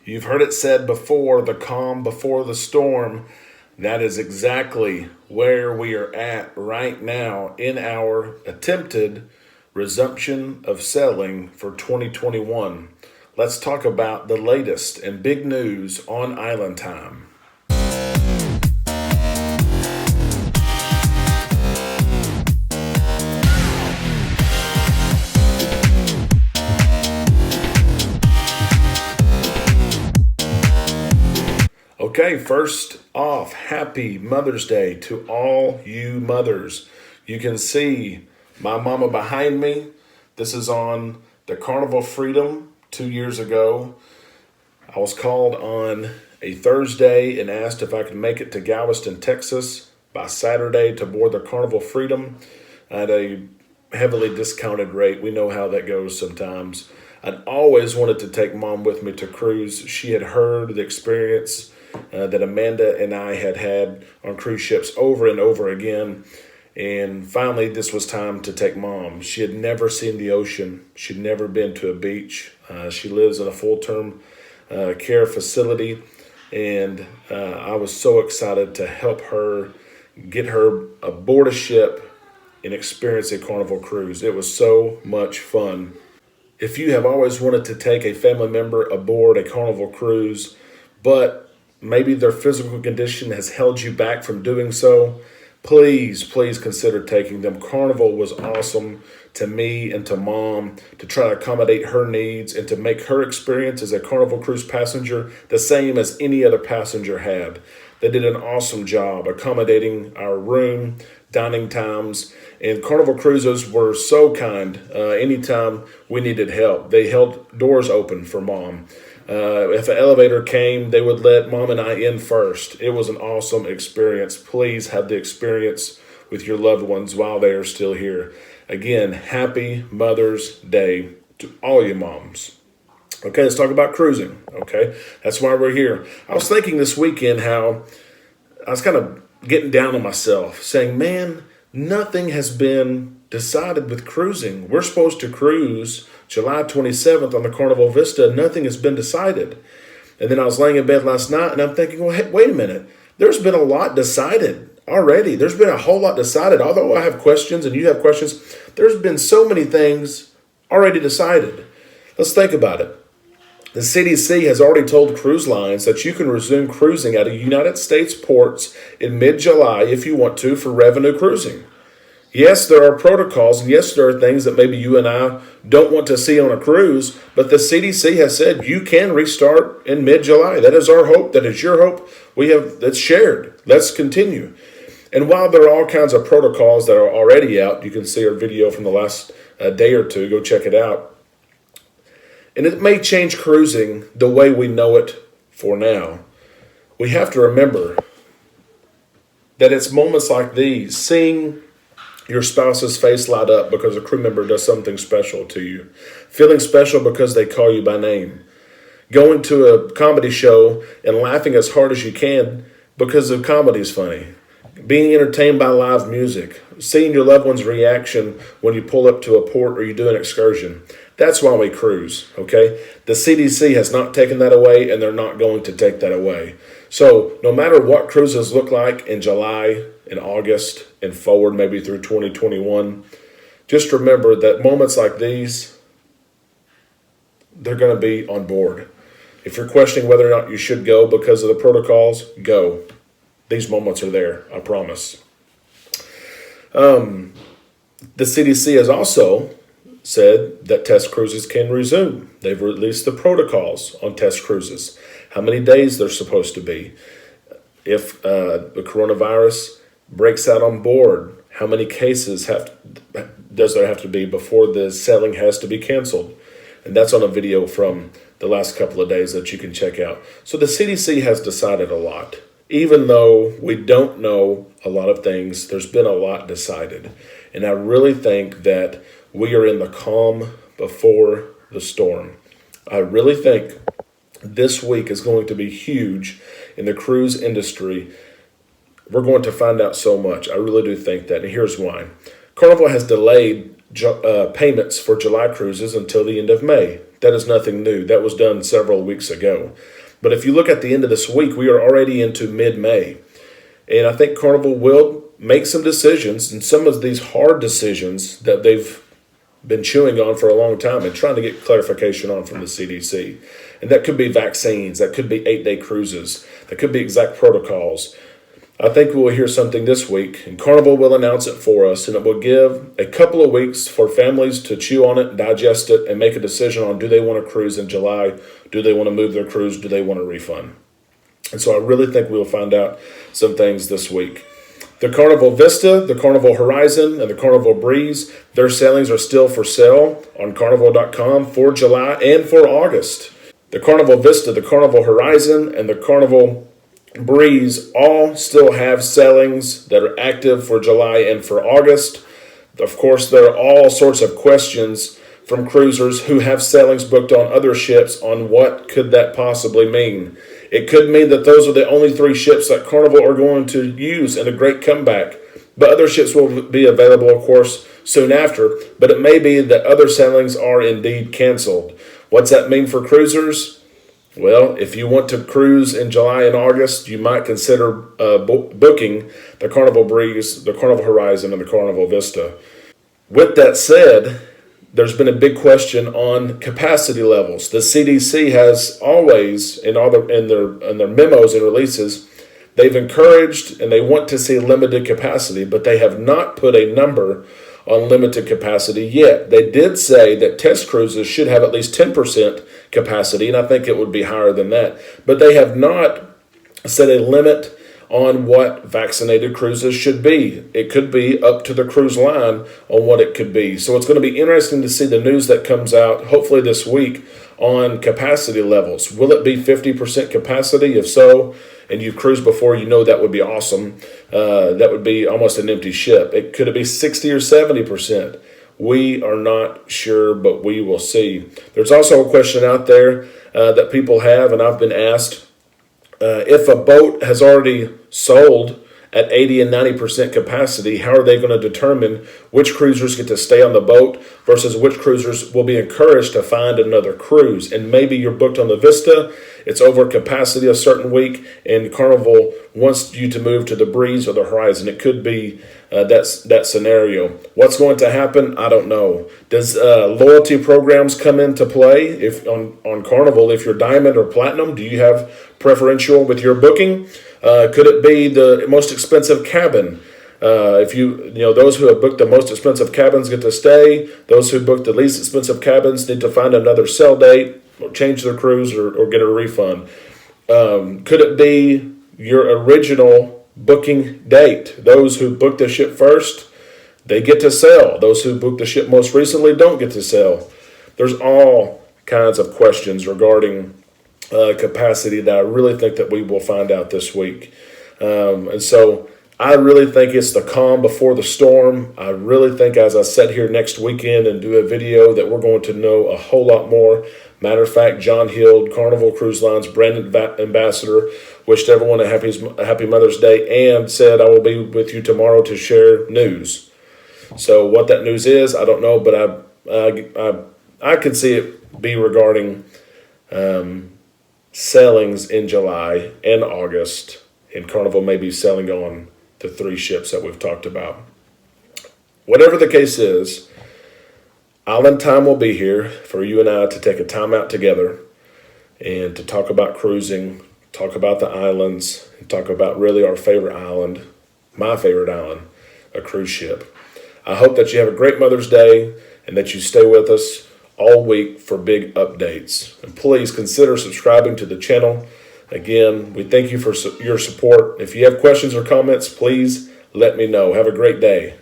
You've heard it said before, the calm before the storm. That is exactly where we are at right now in our attempted resumption of selling for 2021. Let's talk about the latest and big news on Island Time. Okay, first off, happy Mother's Day to all you mothers. You can see my mama behind me. This is on the Carnival Freedom 2 years ago. I was called on a Thursday and asked if I could make it to Galveston, Texas by Saturday to board the Carnival Freedom at a heavily discounted rate. We know how that goes sometimes. I'd always wanted to take mom with me to cruise. She had heard the experience that Amanda and I had had on cruise ships over and over again. And finally, this was time to take mom. She had never seen the ocean. She'd never been to a beach. She lives in a full-term care facility. And I was so excited to help her, get her aboard a ship and experience a Carnival cruise. It was so much fun. If you have always wanted to take a family member aboard a Carnival cruise, but maybe their physical condition has held you back from doing so, please consider taking them. Carnival was awesome to me and to mom to try to accommodate her needs and to make her experience as a Carnival cruise passenger the same as any other passenger had. They did an awesome job accommodating our room, dining times, and Carnival Cruises were so kind. Anytime we needed help, they held doors open for mom. If an elevator came, they would let mom and I in first. It was an awesome experience. Please have the experience with your loved ones while they are still here. Again, happy Mother's Day to all you moms. Okay, let's talk about cruising. Okay, that's why we're here. I was thinking this weekend how I was kind of getting down on myself, saying, man, nothing has been decided with cruising. We're supposed to cruise July 27th on the Carnival Vista. Nothing has been decided. And then I was laying in bed last night and I'm thinking, well, hey, wait a minute. There's been a lot decided already. There's been a whole lot decided. Although I have questions and you have questions, there's been so many things already decided. Let's think about it. The CDC has already told cruise lines that you can resume cruising out of United States ports in mid-July if you want to for revenue cruising. Yes, there are protocols, and yes, there are things that maybe you and I don't want to see on a cruise, but the CDC has said you can restart in mid-July. That is our hope. That is your hope. That's shared. Let's continue. And while there are all kinds of protocols that are already out, you can see our video from the last day or two. Go check it out. And it may change cruising the way we know it for now. We have to remember that it's moments like these, seeing your spouse's face light up because a crew member does something special to you, feeling special because they call you by name, going to a comedy show and laughing as hard as you can because the comedy is funny, being entertained by live music, seeing your loved one's reaction when you pull up to a port or you do an excursion. That's why we cruise, okay? The CDC has not taken that away, and they're not going to take that away. So no matter what cruises look like in July, in August, and forward, maybe through 2021, just remember that moments like these, they're going to be on board. If you're questioning whether or not you should go because of the protocols, go. These moments are there, I promise. The CDC has also said that test cruises can resume. They've released the protocols on test cruises, how many days they're supposed to be. If the coronavirus breaks out on board, how many cases does there have to be before the sailing has to be canceled? And that's on a video from the last couple of days that you can check out. So the CDC has decided a lot. Even though we don't know a lot of things, there's been a lot decided. And I really think that we are in the calm before the storm. I really think this week is going to be huge in the cruise industry. We're going to find out so much. I really do think that. And here's why. Carnival has delayed payments for July cruises until the end of May. That is nothing new. That was done several weeks ago. But if you look at the end of this week, we are already into mid-May. And I think Carnival will make some decisions, and some of these hard decisions that they've been chewing on for a long time and trying to get clarification on from the CDC. And that could be vaccines, that could be 8-day cruises, that could be exact protocols. I think we will hear something this week, and Carnival will announce it for us, and it will give a couple of weeks for families to chew on it, digest it, and make a decision on, do they want to cruise in July? Do they want to move their cruise? Do they want a refund? And so I really think we'll find out some things this week. The Carnival Vista, the Carnival Horizon, and the Carnival Breeze, their sailings are still for sale on Carnival.com for July and for August. The Carnival Vista, the Carnival Horizon, and the Carnival Breeze all still have sailings that are active for July and for August. Of course, there are all sorts of questions from cruisers who have sailings booked on other ships on what could that possibly mean. It could mean that those are the only 3 ships that Carnival are going to use in a great comeback. But other ships will be available, of course, soon after. But it may be that other sailings are indeed canceled. What's that mean for cruisers? Well, if you want to cruise in July and August, you might consider booking the Carnival Breeze, the Carnival Horizon, and the Carnival Vista. With that said, there's been a big question on capacity levels. The CDC has always, in their memos and releases, they've encouraged and they want to see limited capacity, but they have not put a number on limited capacity yet. They did say that test cruises should have at least 10% capacity, and I think it would be higher than that. But they have not set a limit on what vaccinated cruises should be. It could be up to the cruise line on what it could be. So it's going to be interesting to see the news that comes out, hopefully this week, on capacity levels. Will it be 50% capacity? If so, and you've cruised before, you know that would be awesome. That would be almost an empty ship. Could it be 60 or 70%? We are not sure, but we will see. There's also a question out there that people have, and I've been asked, if a boat has already sold at 80 and 90% capacity, how are they going to determine which cruisers get to stay on the boat versus which cruisers will be encouraged to find another cruise? And maybe you're booked on the Vista, it's over capacity a certain week, and Carnival wants you to move to the Breeze or the Horizon. It could be that scenario. What's going to happen? I don't know. Does loyalty programs come into play? If on Carnival, if you're Diamond or Platinum, do you have preferential with your booking? Could it be the most expensive cabin? If those who have booked the most expensive cabins get to stay. Those who booked the least expensive cabins need to find another sell date, or change their cruise, or get a refund. Could it be your original booking date? Those who booked the ship first, they get to sail. Those who booked the ship most recently don't get to sail. There's all kinds of questions regarding capacity that I really think that we will find out this week. And so I really think it's the calm before the storm. I really think as I sit here next weekend and do a video that we're going to know a whole lot more. Matter of fact, John Hild, Carnival Cruise Line's brand ambassador, wished everyone a happy Mother's Day and said, I will be with you tomorrow to share news. So what that news is, I don't know, but I could see it be regarding sailings in July and August, and Carnival may be sailing on the 3 ships that we've talked about. Whatever the case is, Island Time will be here for you and I to take a time out together and to talk about cruising, talk about the islands, and talk about really our favorite island, my favorite island, a cruise ship. I hope that you have a great Mother's Day and that you stay with us all week for big updates. And please consider subscribing to the channel. Again, we thank you for your support. If you have questions or comments, please let me know. Have a great day.